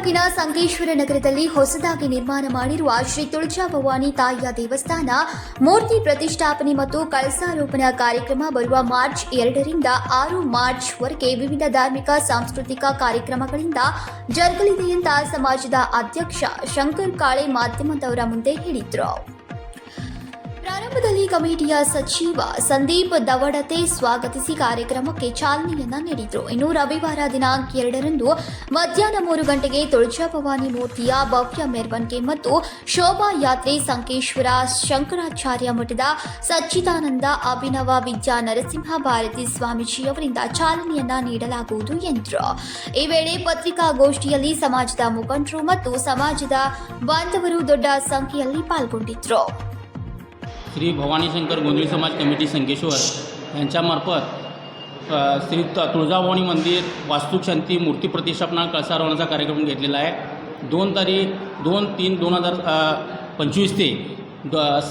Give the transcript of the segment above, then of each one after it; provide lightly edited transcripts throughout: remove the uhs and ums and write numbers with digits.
ತಾಲೂಕಿನ ಸಂಕೇಶ್ವರ ನಗರದಲ್ಲಿ ಹೊಸದಾಗಿ ನಿರ್ಮಾಣ ಮಾಡಿರುವ ಶ್ರೀ ತುಳಜಾ ಭವಾನಿ ತಾಯಿಯ ದೇವಸ್ಥಾನ ಮೂರ್ತಿ ಪ್ರತಿಷ್ಠಾಪನೆ ಮತ್ತು ಕಳಸಾರೋಪಣ ಕಾರ್ಯಕ್ರಮ ಬರುವ ಮಾರ್ಚ್ 2 ರಿಂದ 6 ಮಾರ್ಚ್ ವರೆಗೆ ವಿವಿಧ ಧಾರ್ಮಿಕ ಸಾಂಸ್ಕೃತಿಕ ಕಾರ್ಯಕ್ರಮಗಳಿಂದ ಜರುಗಲಿದೆ ಅಂತ ಸಮಾಜದ ಅಧ್ಯಕ್ಷ ಶಂಕರ್ ಕಾಳೆ ಮಾಧ್ಯಮದವರ ಮುಂದೆ ಹೇಳಿದರು. ಪ್ರಾರಂಭದಲ್ಲಿ ಕಮಿಟಿಯ ಸಚಿವ ಸಂದೀಪ್ ದವಡತೆ ಸ್ವಾಗತಿಸಿ ಕಾರ್ಯಕ್ರಮಕ್ಕೆ ಚಾಲನೆಯನ್ನ ನೀಡಿದರು. ಇನ್ನು ರವಿವಾರ ದಿನಾಂಕ 2 ರಂದು ಮಧ್ಯಾಹ್ನ 3 ಗಂಟೆಗೆ ತುಳಜಾ ಭವಾನಿ ಮೂರ್ತಿಯ ಭವ್ಯ ಮೆರವಣಿಗೆ ಮತ್ತು ಶೋಭಾ ಯಾತ್ರೆ ಸಂಕೇಶ್ವರ ಶಂಕರಾಚಾರ್ಯ ಮಠದ ಸಚ್ಚಿದಾನಂದ ಅಭಿನವ ವಿದ್ಯಾ ನರಸಿಂಹ ಭಾರತಿ ಸ್ವಾಮೀಜಿಯವರಿಂದ ಚಾಲನೆಯನ್ನ ನೀಡಲಾಗುವುದು ಎಂದರು. ಈ ವೇಳೆ ಪತ್ರಿಕಾಗೋಷ್ಠಿಯಲ್ಲಿ ಸಮಾಜದ ಮುಖಂಡರು ಮತ್ತು ಸಮಾಜದ ಬಾಂಧವರು ದೊಡ್ಡ संख्येಯಲ್ಲಿ ಪಾಲ್ಗೊಂಡಿದ್ದರು. श्री भवानी शंकर गोंधळी समाज कमिटी संकेश्वर यांच्यामार्फत श्री तुळजाभवानी मंदिर वास्तुशांती मूर्ती प्रतिष्ठापना कळसारोहणाचा कार्यक्रम घेतलेला आहे. 2-3-2025 ते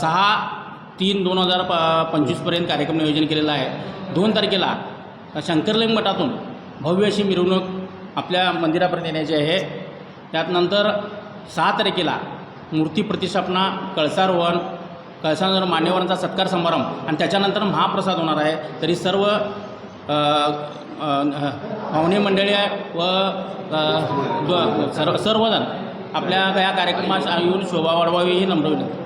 6-3-2025 पर्यंत कार्यक्रम नियोजन केलेला आहे. 2 तारखेला शंकरलिंग मठातून भव्य अशी मिरवणूक आपल्या मंदिरापर्यंत येण्याची आहे. त्यानंतर 6 तारखेला मूर्ती प्रतिष्ठापना कळसारोहण कळसानंतर मान्यवरांचा सत्कार समारंभ आणि त्याच्यानंतर महाप्रसाद होणार आहे. तरी सर्व पाहुणे मंडळी व सर्वजण आपल्या या कार्यक्रमात येऊन शोभा वाढवावी ही नम्र विनंती.